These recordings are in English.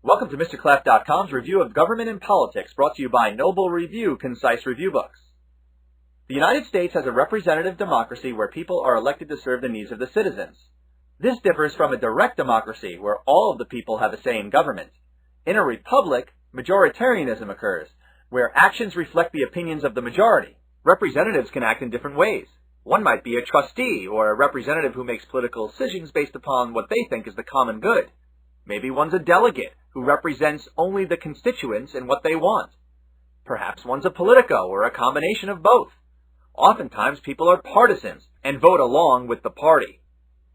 Welcome to MrClaff.com's review of Government and Politics, brought to you by Noble Review Concise Review Books. The United States has a representative democracy where people are elected to serve the needs of the citizens. This differs from a direct democracy where all of the people have a say in government. In a republic, majoritarianism occurs, where actions reflect the opinions of the majority. Representatives can act in different ways. One might be a trustee or a representative who makes political decisions based upon what they think is the common good. Maybe one's a delegate who represents only the constituents and what they want. Perhaps one's a politico or a combination of both. Oftentimes people are partisans and vote along with the party.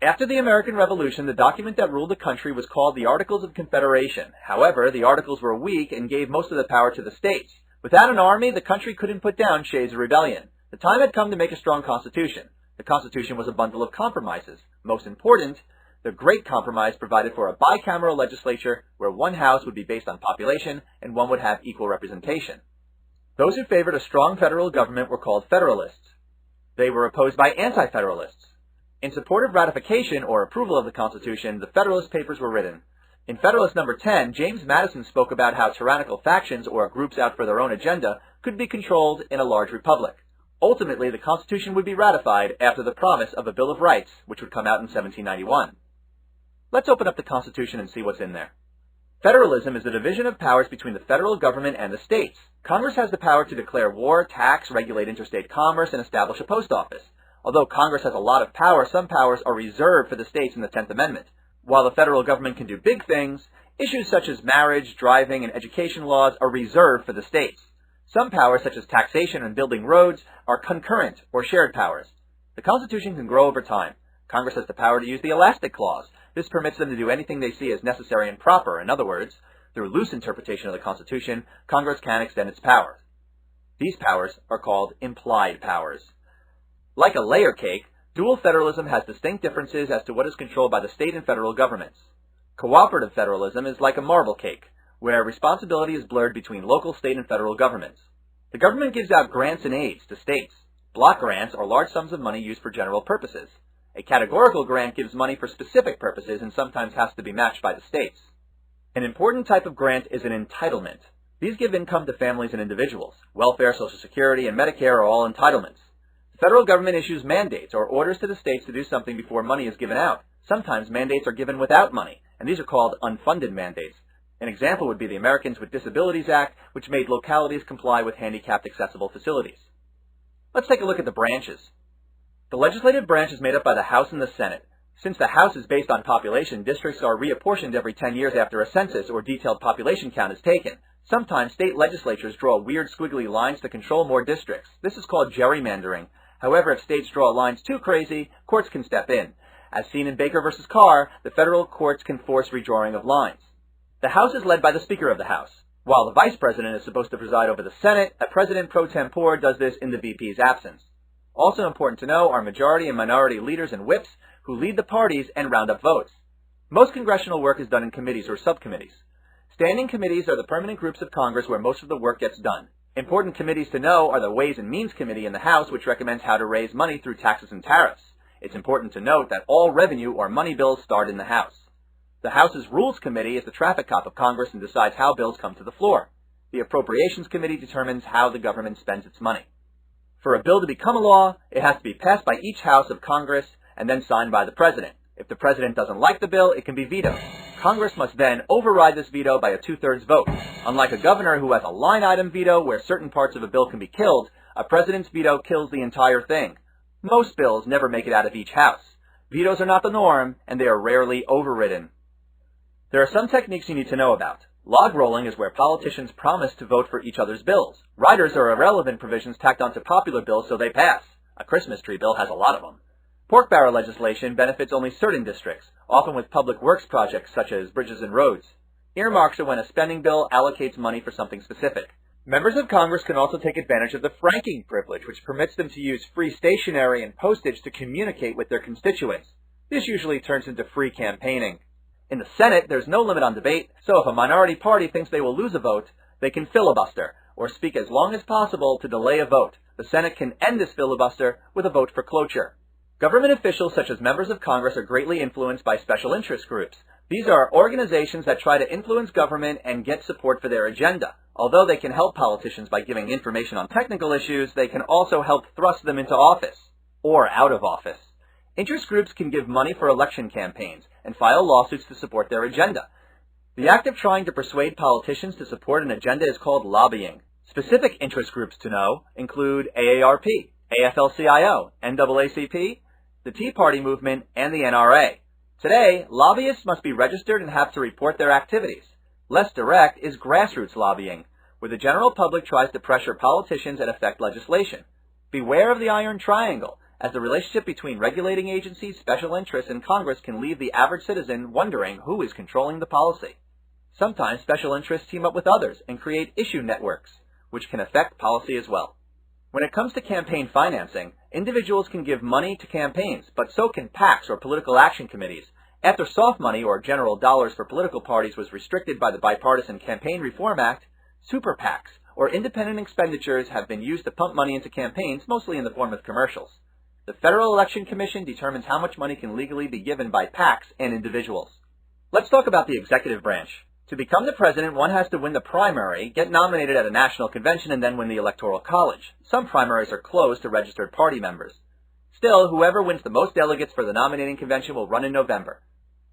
After the American Revolution, the document that ruled the country was called the Articles of Confederation. However, the Articles were weak and gave most of the power to the states. Without an army, the country couldn't put down shades of rebellion. The time had come to make a strong constitution. The Constitution was a bundle of compromises. Most important, the Great Compromise provided for a bicameral legislature where one house would be based on population and one would have equal representation. Those who favored a strong federal government were called Federalists. They were opposed by Anti-Federalists. In support of ratification or approval of the Constitution, the Federalist Papers were written. In Federalist number 10, James Madison spoke about how tyrannical factions or groups out for their own agenda could be controlled in a large republic. Ultimately, the Constitution would be ratified after the promise of a Bill of Rights, which would come out in 1791. Let's open up the Constitution and see what's in there. Federalism is the division of powers between the federal government and the states. Congress has the power to declare war, tax, regulate interstate commerce, and establish a post office. Although Congress has a lot of power, some powers are reserved for the states in the 10th Amendment. While the federal government can do big things, issues such as marriage, driving, and education laws are reserved for the states. Some powers, such as taxation and building roads, are concurrent or shared powers. The Constitution can grow over time. Congress has the power to use the elastic clause. This permits them to do anything they see as necessary and proper. In other words, through loose interpretation of the Constitution, Congress can extend its powers. These powers are called implied powers. Like a layer cake, dual federalism has distinct differences as to what is controlled by the state and federal governments. Cooperative federalism is like a marble cake, where responsibility is blurred between local, state, and federal governments. The government gives out grants and aids to states. Block grants are large sums of money used for general purposes. A categorical grant gives money for specific purposes and sometimes has to be matched by the states. An important type of grant is an entitlement. These give income to families and individuals. Welfare, Social Security, and Medicare are all entitlements. The federal government issues mandates or orders to the states to do something before money is given out. Sometimes mandates are given without money, and these are called unfunded mandates. An example would be the Americans with Disabilities Act, which made localities comply with handicapped accessible facilities. Let's take a look at the branches. The legislative branch is made up by the House and the Senate. Since the House is based on population, districts are reapportioned every 10 years after a census or detailed population count is taken. Sometimes state legislatures draw weird squiggly lines to control more districts. This is called gerrymandering. However, if states draw lines too crazy, courts can step in. As seen in Baker v. Carr, the federal courts can force redrawing of lines. The House is led by the Speaker of the House. While the Vice President is supposed to preside over the Senate, a President pro tempore does this in the VP's absence. Also important to know are majority and minority leaders and whips who lead the parties and round up votes. Most congressional work is done in committees or subcommittees. Standing committees are the permanent groups of Congress where most of the work gets done. Important committees to know are the Ways and Means Committee in the House, which recommends how to raise money through taxes and tariffs. It's important to note that all revenue or money bills start in the House. The House's Rules Committee is the traffic cop of Congress and decides how bills come to the floor. The Appropriations Committee determines how the government spends its money. For a bill to become a law, it has to be passed by each House of Congress and then signed by the President. If the President doesn't like the bill, it can be vetoed. Congress must then override this veto by a 2/3 vote. Unlike a governor who has a line item veto where certain parts of a bill can be killed, a president's veto kills the entire thing. Most bills never make it out of each house. Vetoes are not the norm, and they are rarely overridden. There are some techniques you need to know about. Log rolling is where politicians promise to vote for each other's bills. Riders are irrelevant provisions tacked onto popular bills so they pass. A Christmas tree bill has a lot of them. Pork barrel legislation benefits only certain districts, often with public works projects such as bridges and roads. Earmarks are when a spending bill allocates money for something specific. Members of Congress can also take advantage of the franking privilege, which permits them to use free stationery and postage to communicate with their constituents. This usually turns into free campaigning. In the Senate, there's no limit on debate, so if a minority party thinks they will lose a vote, they can filibuster, or speak as long as possible to delay a vote. The Senate can end this filibuster with a vote for cloture. Government officials such as members of Congress are greatly influenced by special interest groups. These are organizations that try to influence government and get support for their agenda. Although they can help politicians by giving information on technical issues, they can also help thrust them into office or out of office. Interest groups can give money for election campaigns and file lawsuits to support their agenda. The act of trying to persuade politicians to support an agenda is called lobbying. Specific interest groups to know include AARP, AFL-CIO, NAACP, the Tea Party movement, and the NRA. Today, lobbyists must be registered and have to report their activities. Less direct is grassroots lobbying, where the general public tries to pressure politicians and affect legislation. Beware of the iron triangle, as the relationship between regulating agencies, special interests, and Congress can leave the average citizen wondering who is controlling the policy. Sometimes special interests team up with others and create issue networks, which can affect policy as well. When it comes to campaign financing, individuals can give money to campaigns, but so can PACs or political action committees. After soft money or general dollars for political parties was restricted by the Bipartisan Campaign Reform Act, super PACs or independent expenditures have been used to pump money into campaigns, mostly in the form of commercials. The Federal Election Commission determines how much money can legally be given by PACs and individuals. Let's talk about the executive branch. To become the president, one has to win the primary, get nominated at a national convention, and then win the electoral college. Some primaries are closed to registered party members. Still, whoever wins the most delegates for the nominating convention will run in November.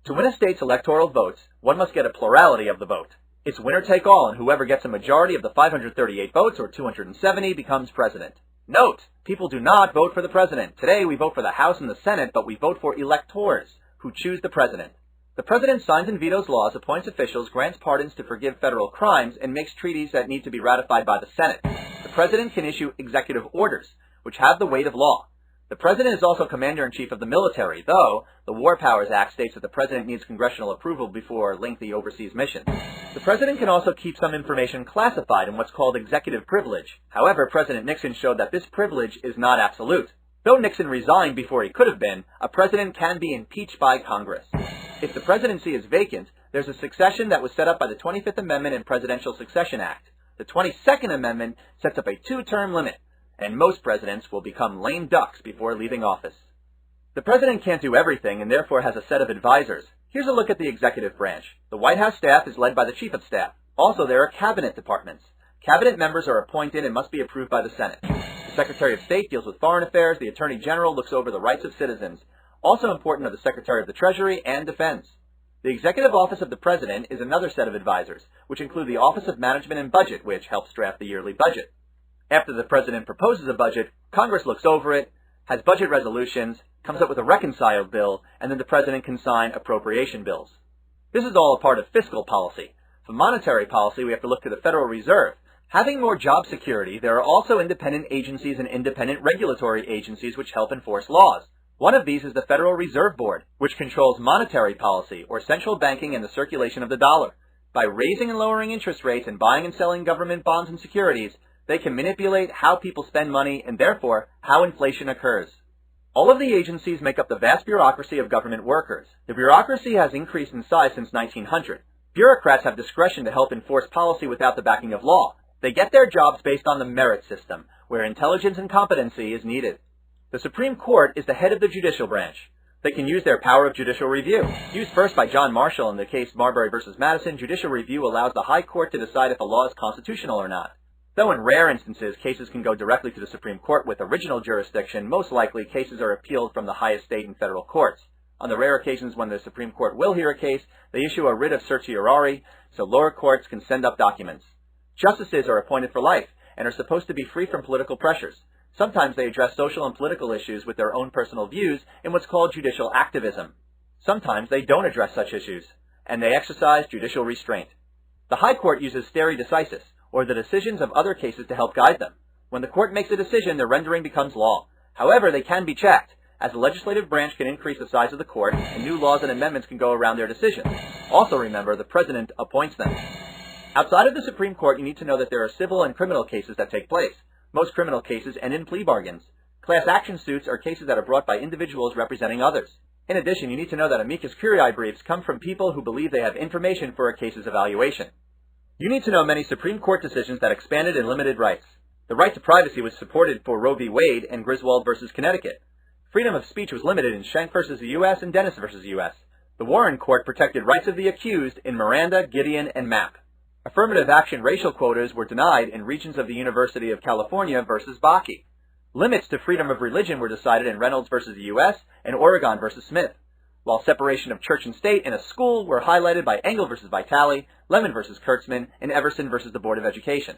To win a state's electoral votes, one must get a plurality of the vote. It's winner take all, and whoever gets a majority of the 538 votes, or 270, becomes president. Note, people do not vote for the president. Today we vote for the House and the Senate, but we vote for electors, who choose the president. The president signs and vetoes laws, appoints officials, grants pardons to forgive federal crimes, and makes treaties that need to be ratified by the Senate. The president can issue executive orders, which have the weight of law. The president is also commander-in-chief of the military, though the War Powers Act states that the president needs congressional approval before lengthy overseas missions. The president can also keep some information classified in what's called executive privilege. However, President Nixon showed that this privilege is not absolute. Though Nixon resigned before he could have been, a president can be impeached by Congress. If the presidency is vacant, there's a succession that was set up by the 25th Amendment and Presidential Succession Act. The 22nd Amendment sets up a 2-term limit, and most presidents will become lame ducks before leaving office. The president can't do everything and therefore has a set of advisors. Here's a look at the executive branch. The White House staff is led by the Chief of Staff. Also, there are cabinet departments. Cabinet members are appointed and must be approved by the Senate. The Secretary of State deals with foreign affairs. The Attorney General looks over the rights of citizens. Also important are the Secretary of the Treasury and Defense. The Executive Office of the President is another set of advisors, which include the Office of Management and Budget, which helps draft the yearly budget. After the President proposes a budget, Congress looks over it, has budget resolutions, comes up with a reconciled bill, and then the President can sign appropriation bills. This is all a part of fiscal policy. For monetary policy, we have to look to the Federal Reserve. Having more job security, there are also independent agencies and independent regulatory agencies which help enforce laws. One of these is the Federal Reserve Board, which controls monetary policy, or central banking and the circulation of the dollar. By raising and lowering interest rates and buying and selling government bonds and securities, they can manipulate how people spend money and therefore how inflation occurs. All of the agencies make up the vast bureaucracy of government workers. The bureaucracy has increased in size since 1900. Bureaucrats have discretion to help enforce policy without the backing of law. They get their jobs based on the merit system, where intelligence and competency is needed. The Supreme Court is the head of the judicial branch. They can use their power of judicial review. Used first by John Marshall in the case Marbury v. Madison, judicial review allows the High Court to decide if a law is constitutional or not. Though in rare instances, cases can go directly to the Supreme Court with original jurisdiction, most likely cases are appealed from the highest state and federal courts. On the rare occasions when the Supreme Court will hear a case, they issue a writ of certiorari, so lower courts can send up documents. Justices are appointed for life and are supposed to be free from political pressures. Sometimes they address social and political issues with their own personal views in what's called judicial activism. Sometimes they don't address such issues, and they exercise judicial restraint. The High Court uses stare decisis, or the decisions of other cases to help guide them. When the court makes a decision, their rendering becomes law. However, they can be checked, as the legislative branch can increase the size of the court, and new laws and amendments can go around their decisions. Also remember, the President appoints them. Outside of the Supreme Court, you need to know that there are civil and criminal cases that take place. Most criminal cases end in plea bargains. Class action suits are cases that are brought by individuals representing others. In addition, you need to know that amicus curiae briefs come from people who believe they have information for a case's evaluation. You need to know many Supreme Court decisions that expanded and limited rights. The right to privacy was supported for Roe v. Wade and Griswold v. Connecticut. Freedom of speech was limited in Schenck v. the U.S. and Dennis v. U.S. The Warren Court protected rights of the accused in Miranda, Gideon, and Mapp. Affirmative action racial quotas were denied in Regents of the University of California versus Bakke. Limits to freedom of religion were decided in Reynolds versus the U.S. and Oregon versus Smith, while separation of church and state in a school were highlighted by Engel versus Vitale, Lemon versus Kurtzman, and Everson versus the Board of Education.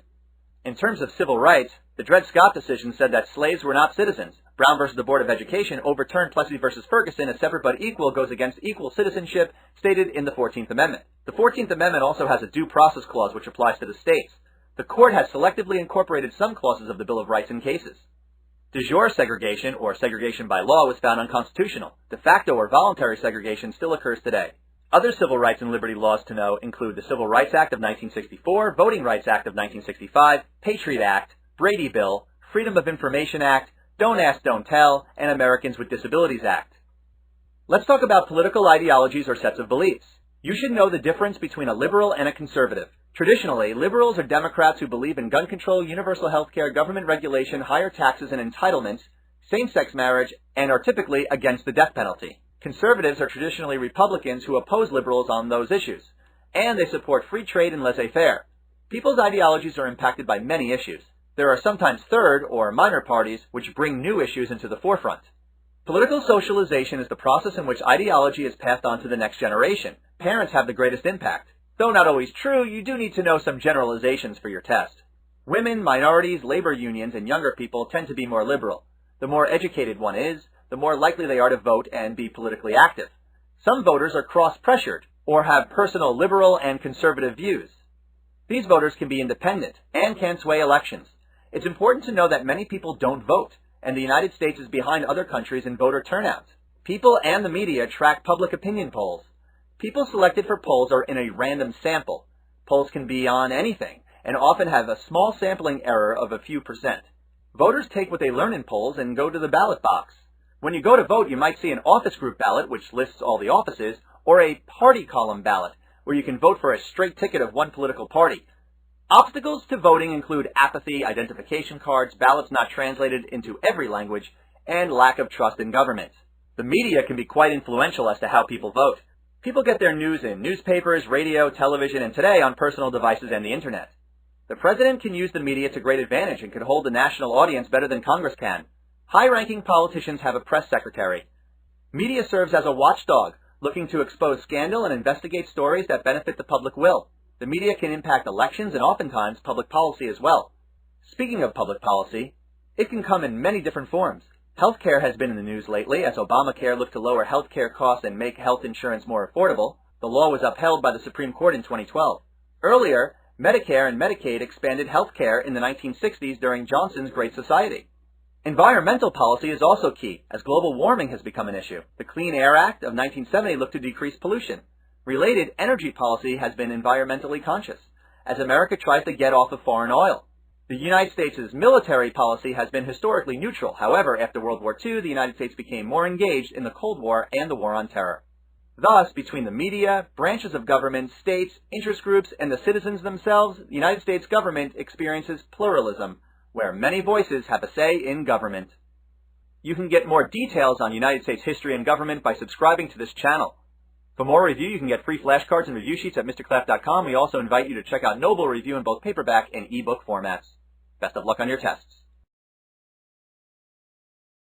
In terms of civil rights, the Dred Scott decision said that slaves were not citizens. Brown versus the Board of Education overturned Plessy versus Ferguson as separate but equal goes against equal citizenship stated in the 14th Amendment. The 14th Amendment also has a due process clause which applies to the states. The court has selectively incorporated some clauses of the Bill of Rights in cases. De jure segregation, or segregation by law, was found unconstitutional. De facto or voluntary segregation still occurs today. Other civil rights and liberty laws to know include the Civil Rights Act of 1964, Voting Rights Act of 1965, Patriot Act, Brady Bill, Freedom of Information Act, Don't Ask, Don't Tell, and Americans with Disabilities Act. Let's talk about political ideologies or sets of beliefs. You should know the difference between a liberal and a conservative. Traditionally, liberals are Democrats who believe in gun control, universal health care, government regulation, higher taxes and entitlements, same-sex marriage, and are typically against the death penalty. Conservatives are traditionally Republicans who oppose liberals on those issues, and they support free trade and laissez-faire. People's ideologies are impacted by many issues. There are sometimes third or minor parties which bring new issues into the forefront. Political socialization is the process in which ideology is passed on to the next generation. Parents have the greatest impact. Though not always true, you do need to know some generalizations for your test. Women, minorities, labor unions, and younger people tend to be more liberal. The more educated one is, the more likely they are to vote and be politically active. Some voters are cross-pressured or have personal liberal and conservative views. These voters can be independent and can sway elections. It's important to know that many people don't vote, and the United States is behind other countries in voter turnout. People and the media track public opinion polls. People selected for polls are in a random sample. Polls can be on anything and often have a small sampling error of a few percent. Voters take what they learn in polls and go to the ballot box. When you go to vote, you might see an office group ballot, which lists all the offices, or a party column ballot, where you can vote for a straight ticket of one political party. Obstacles to voting include apathy, identification cards, ballots not translated into every language, and lack of trust in government. The media can be quite influential as to how people vote. People get their news in newspapers, radio, television, and today on personal devices and the internet. The president can use the media to great advantage and can hold the national audience better than Congress can. High-ranking politicians have a press secretary. Media serves as a watchdog, looking to expose scandal and investigate stories that benefit the public will. The media can impact elections and oftentimes public policy as well. Speaking of public policy, it can come in many different forms. Healthcare has been in the news lately as Obamacare looked to lower healthcare costs and make health insurance more affordable. The law was upheld by the Supreme Court in 2012. Earlier, Medicare and Medicaid expanded healthcare in the 1960s during Johnson's Great Society. Environmental policy is also key, as global warming has become an issue. The Clean Air Act of 1970 looked to decrease pollution. Related, energy policy has been environmentally conscious, as America tries to get off of foreign oil. The United States' military policy has been historically neutral. However, after World War II, the United States became more engaged in the Cold War and the War on Terror. Thus, between the media, branches of government, states, interest groups, and the citizens themselves, the United States government experiences pluralism, where many voices have a say in government. You can get more details on United States history and government by subscribing to this channel. For more review, you can get free flashcards and review sheets at MrKlaff.com. We also invite you to check out Noble Review in both paperback and ebook formats. Best of luck on your tests.